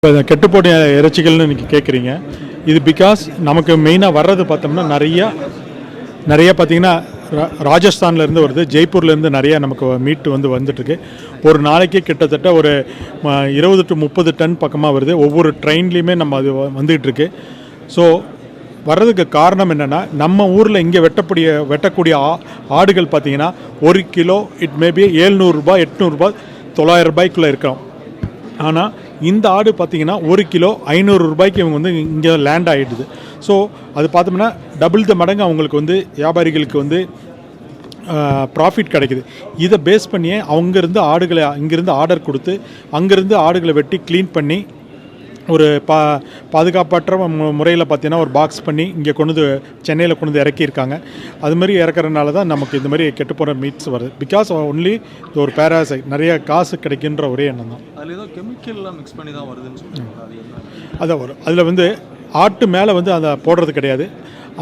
இப்போ கெட்டுப்போட்ட இறைச்சிகள்னு இன்றைக்கி கேட்குறீங்க. இது பிகாஸ் நமக்கு மெயினாக வர்றது பார்த்தோம்னா நிறைய பார்த்திங்கன்னா ராஜஸ்தான்லேருந்து வருது, ஜெய்ப்பூர்லேருந்து நிறையா நமக்கு மீட்டு வந்துட்டுருக்கு. ஒரு நாளைக்கு கிட்டத்தட்ட ஒரு 20 to 30 டன் பக்கமாக வருது. ஒவ்வொரு ட்ரெயின்லேயுமே நம்ம அது வந்துக்கிட்டுருக்கு. ஸோ வர்றதுக்கு காரணம் என்னென்னா, நம்ம ஊரில் இங்கே வெட்டக்கூடிய ஆடுகள் பார்த்திங்கன்னா 1 கிலோ இட் மேபி 700 ரூபாய் 800 ரூபாய் 900 ரூபாய்க்குள்ளே இருக்கும். ஆனால் இந்த ஆடு பார்த்திங்கன்னா 1 கிலோ 500 ரூபாய்க்கு இவங்க இங்கே லேண்ட் ஆகிடுது. ஸோ அது பார்த்தோம்னா டபுள் த மடங்கு அவங்களுக்கு வியாபாரிகளுக்கு ப்ராஃபிட் கிடைக்குது. இதை பேஸ் பண்ணியே அவங்கேருந்து ஆடுகளை இங்கேருந்து ஆர்டர் கொடுத்து அங்கேருந்து ஆடுகளை வெட்டி க்ளீன் பண்ணி ஒரு பாதுகாப்பற்ற முறையில் பார்த்தீங்கன்னா ஒரு பாக்ஸ் பண்ணி இங்கே சென்னையில் கொண்டு இறக்கியிருக்காங்க. அதுமாதிரி இறக்குறதுனால தான் நமக்கு இந்த மாதிரி கெட்டு போகிற மீட்ஸ் வருது. பிகாஸ் ஒன்லி ஒரு பேராசைட், நிறைய காசு கிடைக்கின்ற ஒரே எண்ணம் தான். அதில் ஏதோ கெமிக்கல்லாம் மிக்ஸ் பண்ணி தான் வருதுன்னு சொல்லுவாங்க. அதான் வரும். அதில் ஆட்டு மேலே அதை போடுறது கிடையாது.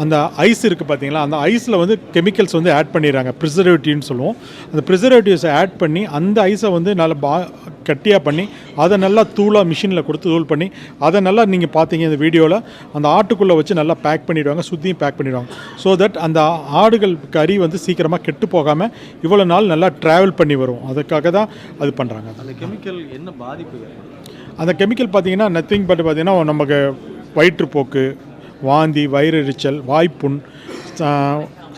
அந்த ஐஸ் இருக்குது பார்த்தீங்களா, அந்த ஐஸில் கெமிக்கல்ஸ் ஆட் பண்ணிடுறாங்க, ப்ரிசர்வேட்டிவ்னு சொல்லுவோம். அந்த ப்ரிசர்வேட்டிவ்ஸை ஆட் பண்ணி அந்த ஐஸை நல்லா கட்டியாக பண்ணி அதை நல்லா மிஷினில் கொடுத்து தூள் பண்ணி அதை நல்லா நீங்கள் பார்த்தீங்க இந்த வீடியோவில் அந்த ஆட்டுக்குள்ளே வச்சு நல்லா பேக் பண்ணிவிடுவாங்க, சுற்றியும் பேக் பண்ணிவிடுவாங்க. ஸோ தட் அந்த ஆடுகள் கறி சீக்கிரமாக கெட்டு போகாமல் இவ்வளோ நாள் நல்லா ட்ராவல் பண்ணி வரும். அதுக்காக தான் அது பண்ணுறாங்க. அந்த கெமிக்கல் என்ன பாதிப்பு? அந்த கெமிக்கல் பார்த்தீங்கன்னா நத்திங் பட் பார்த்தீங்கன்னா நமக்கு வயிற்றுப்போக்கு, வாந்தி, வயிறெரிச்சல், வாய்ப்புண்,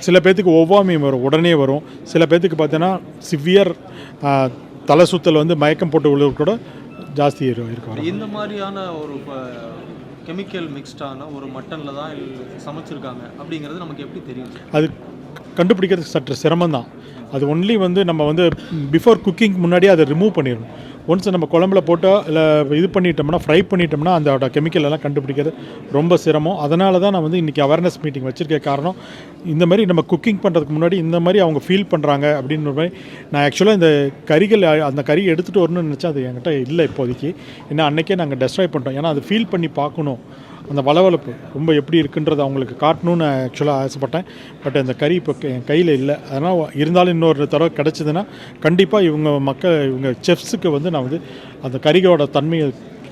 சில பேர்த்துக்கு ஒவ்வாமை உடனே வரும். சில பேர்த்துக்கு பார்த்தீங்கன்னா சிவியர் தலை சுத்தல் மயக்கம் போட்டு விழுவது கூட ஜாஸ்தி இருக்கும். இந்த மாதிரியான ஒரு கெமிக்கல் மிக்ஸ்டான ஒரு மட்டனில் தான் சமைச்சிருக்காங்க அப்படிங்கிறது நமக்கு எப்படி தெரியும்? அது கண்டுபிடிக்கிறது சற்று சிரமம் தான். அது ஒன்லி நம்ம பிஃபோர் குக்கிங் முன்னாடி அதை ரிமூவ் பண்ணிடணும். ஒன்ஸ் நம்ம குழம்புல போட்டால் இல்லை இது பண்ணிட்டோம்னா, ஃப்ரை பண்ணிட்டோம்னா அதோட கெமிக்கல் எல்லாம் கண்டுபிடிக்கிறது ரொம்ப சிரமம். அதனால தான் நான் இன்றைக்கி அவேர்னஸ் மீட்டிங் வச்சுருக்க காரணம். இந்த மாதிரி நம்ம குக்கிங் பண்ணுறதுக்கு முன்னாடி இந்த மாதிரி அவங்க ஃபீல் பண்ணுறாங்க அப்படின்ற மாதிரி. நான் ஆக்சுவலாக இந்த அந்த கறி எடுத்துகிட்டு வரணும்னு நினச்சா அது என்கிட்ட இல்லை இப்போதைக்கு. ஏன்னா அன்றைக்கே நாங்கள் டெஸ்ட்ராய் பண்ணிட்டோம். ஏன்னா அது ஃபீல் பண்ணி பார்க்கணும், அந்த வளவளப்பு ரொம்ப எப்படி இருக்குன்றதை அவங்களுக்கு காட்டணும்னு ஆக்சுவலாக ஆசைப்பட்டேன். பட் அந்த கறி இப்போ என் கையில் இல்லை. அதனால் இருந்தாலும் இன்னொரு தடவை கிடச்சிதுன்னா கண்டிப்பாக இவங்க செஃப்ஸுக்கு நான் அந்த கறியோட தன்மையை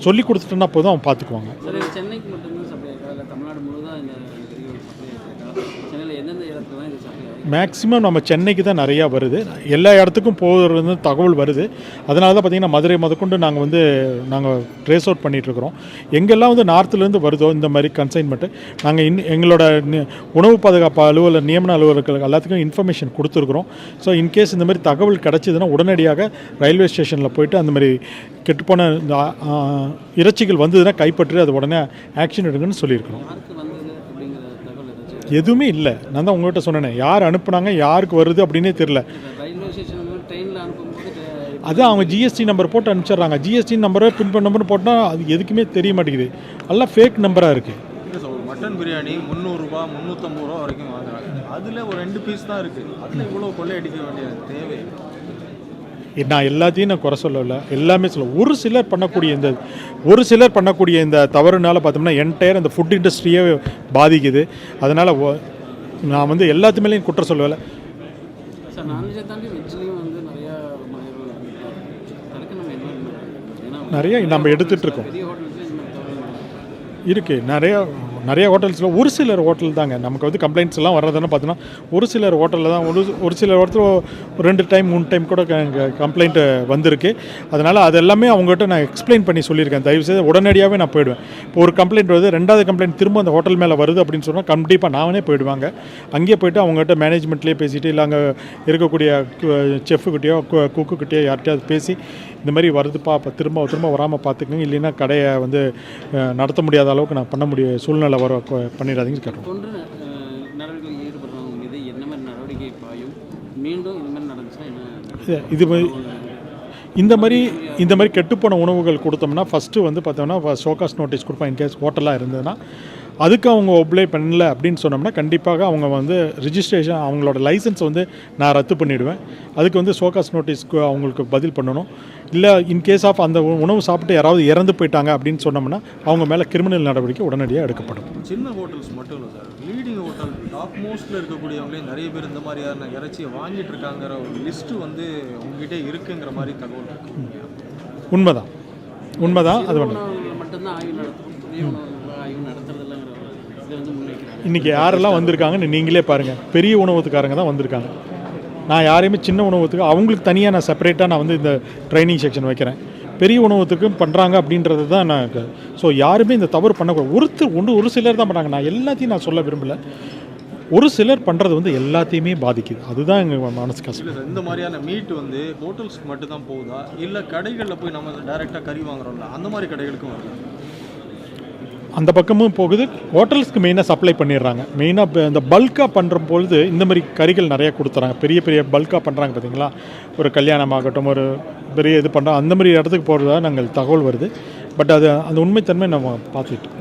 சொல்லி கொடுத்துட்டேன்னா போதும் அவங்க பார்த்துக்குவாங்க. சென்னைக்கு மட்டும்தான் சப்ளை இருக்கா இல்லை தமிழ்நாடு முழுவதும் இந்த சப்ளை இருக்கா? சென்னையில் எந்தெந்த இடத்துல தான் இது சப்ளை? மேக்ஸிமம் நம்ம சென்னைக்கு தான் நிறையா வருது. எல்லா இடத்துக்கும் போகிறது தகவல் வருது. அதனால தான் பார்த்திங்கன்னா மதுரை முதற்கொண்டு நாங்கள் ட்ரேஸ் அவுட் பண்ணிகிட்ருக்குறோம். எங்கெல்லாம் நார்த்துலேருந்து வருதோ இந்த மாதிரி கன்சைன்மெண்ட்டு நாங்கள் எங்களோட உணவு பாதுகாப்பு நியமன அலுவலர்களுக்கு எல்லாத்துக்கும் இன்ஃபர்மேஷன் கொடுத்துருக்குறோம். ஸோ இன்கேஸ் இந்த மாதிரி தகவல் கிடச்சிதுன்னா உடனடியாக ரயில்வே ஸ்டேஷனில் போய்ட்டு அந்த மாதிரி கெட்டுப்போன இந்த இறைச்சிகள் வந்ததுன்னா கைப்பற்றி அது உடனே ஆக்ஷன் எடுங்கன்னு சொல்லியிருக்கிறோம். எதுவுமே இல்லை. நான் தான் உங்கள்கிட்ட சொன்னேன், யார் அனுப்புனாங்க, யாருக்கு வருது அப்படின்னே தெரில. அதான் அவங்க ஜிஎஸ்டி நம்பர் போட்டு அனுப்பிச்சிட்றாங்க. ஜிஎஸ்டி நம்பரை பின் நம்பர்னு போட்டால் அது எதுக்குமே தெரிய மாட்டேங்குது. எல்லாம் ஃபேக் நம்பராக இருக்குது. மட்டன் பிரியாணி 300 ரூபா 350 ரூபா வரைக்கும் வாங்குறாங்க. அதில் ஒரு 2 பீஸ் தான் இருக்குது. அதில் இவ்வளோ கொள்ளையடிக்க வேண்டிய தேவை? நான் எல்லாத்தையும் குறை சொல்லலை, எல்லாமே ஒரு சிலர் பண்ணக்கூடிய இந்த தவறுனால பார்த்தோம்னா என்டையர் அந்த ஃபுட் இண்டஸ்ட்ரியே பாதிக்குது. அதனால் நான் எல்லாத்துமேலேயும் குற்றம் சொல்லலை. நிறைய நம்ம எடுத்துகிட்ருக்கோம். இருக்குது நிறைய ஹோட்டல்ஸில் ஒரு சிலர் ஹோட்டல் தாங்க நமக்கு கம்ப்ளைண்ட்ஸ் எல்லாம் வர்றதுன்னு பார்த்தோன்னா ஒரு சிலர் ஹோட்டலில் தான் ஒரு சிலர் இடத்துல 2 டைம் 3 டைம் கூட கம்ப்ளைண்ட்டு வந்திருக்கு. அதனால் அது எல்லாமே அவங்ககிட்ட நான் எக்ஸ்பிளைன் பண்ணி சொல்லியிருக்கேன். தயவுசெய்து உடனடியாகவே நான் போயிடுவேன். இப்போ ஒரு கம்ப்ளைண்ட் வருது, 2வது கம்ப்ளைண்ட் திரும்ப அந்த ஹோட்டல் மேலே வருது அப்படின்னு சொன்னால் கண்டிப்பாக நானே போயிடுவாங்க. அங்கேயே போய்ட்டு அவங்ககிட்ட மேனேஜ்மெண்ட்லேயே பேசிவிட்டு இல்லை அங்கே இருக்கக்கூடிய செஃப்புக்கிட்டேயோ குக்குக்கிட்டேயோ யார்கிட்டயாவது பேசி இந்த மாதிரி வருதுப்பா, அப்போ திரும்ப வராமல் பார்த்துக்கோங்க, இல்லைன்னா கடையை நடத்த முடியாத அளவுக்கு நான் பண்ண முடிய சூழ்நிலை பண்ணிடாதீங்கன்னு கேட்டோம். இந்த மாதிரி கெட்டுப்போன உணவுகள் கொடுத்தோம்னா ஃபஸ்ட்டு பார்த்தோம்னா ஷோகாஸ் நோட்டீஸ் கொடுப்போம். இன்கேஸ் ஹோட்டலாக இருந்ததுன்னா அதுக்கு அவங்க ஒப்ளை பண்ணல அப்படின்னு சொன்னோம்னா கண்டிப்பாக அவங்க ரிஜிஸ்ட்ரேஷன் அவங்களோட லைசன்ஸ் நான் ரத்து பண்ணிவிடுவேன். அதுக்கு ஷோகாஸ் நோட்டீஸ்க்கு அவங்களுக்கு பதில் பண்ணணும். இல்லை இன்கேஸ் ஆஃப் அந்த உணவு சாப்பிட்டு யாராவது இறந்து போயிட்டாங்க அப்படின்னு சொன்னோம்னா அவங்க மேலே கிரிமினல் நடவடிக்கை உடனடியாக எடுக்கப்படும். சின்ன ஹோட்டல்ஸ் மட்டும் இல்லை சார், லீடிங் ஹோட்டல் டாப் மோஸ்ட்டில் இருக்கக்கூடியவங்களே நிறைய பேர் இந்த மாதிரியான இறைச்சியை வாங்கிட்டு இருக்காங்கிற ஒரு லிஸ்ட்டு உங்ககிட்ட இருக்குங்கிற மாதிரி தகவல் இருக்கு. உண்மைதான் அது ஒன்று. மட்டும்தான் ஆய்வு நடத்தும், துணை உணவகங்கள் ஆய்வு நடத்துறதில்லைங்கிற இதை வந்து முன்வைக்கிறாங்க. இன்றைக்கி யாரெல்லாம் வந்திருக்காங்கன்னு நீங்களே பாருங்கள். பெரிய உணவகத்துக்காரங்க தான் வந்திருக்காங்க. நான் யாரையுமே சின்ன உணவகத்துக்கு அவங்களுக்கு தனியாக நான் செப்பரேட்டாக நான் வந்து இந்த ட்ரைனிங் செக்ஷன் வைக்கிறேன். பெரிய உணவகத்துக்கும் பண்ணுறாங்க அப்படின்றது தான் நான். ஸோ யாருமே இந்த தவறு பண்ணக்கூடாது. ஒரு சிலர் தான் பண்ணுறாங்க. நான் எல்லாத்தையும் நான் சொல்ல விரும்பலை. ஒரு சிலர் பண்ணுறது வந்து எல்லாத்தையுமே பாதிக்குது. அதுதான் எங்கள் மனசு கஷ்டம். இல்லை சார், இந்த மாதிரியான மீட் வந்து ஹோட்டல்ஸ்க்கு மட்டும் தான் போகுதா, இல்லை கடைகளில் போய் நம்ம டைரெக்டாக கறி வாங்குறோம்ல அந்த மாதிரி கடைகளுக்கும் வருது? அந்த பக்கமும் போகுது. ஹோட்டல்ஸ்க்கு மெயினாக சப்ளை பண்ணிடுறாங்க. மெயினாக இந்த பல்காக பண்ணுற பொழுது இந்த மாதிரி கறிகள் நிறையா கொடுத்துறாங்க. பெரிய பெரிய பல்காக பண்ணுறாங்க பார்த்தீங்களா, ஒரு கல்யாணமாகட்டும், ஒரு பெரிய இது பண்ணுறோம், அந்த மாதிரி இடத்துக்கு போகிறதா நாங்கள் தகவல் வருது. பட் அது அந்த உண்மைத்தன்மை நம்ம பார்த்துட்டு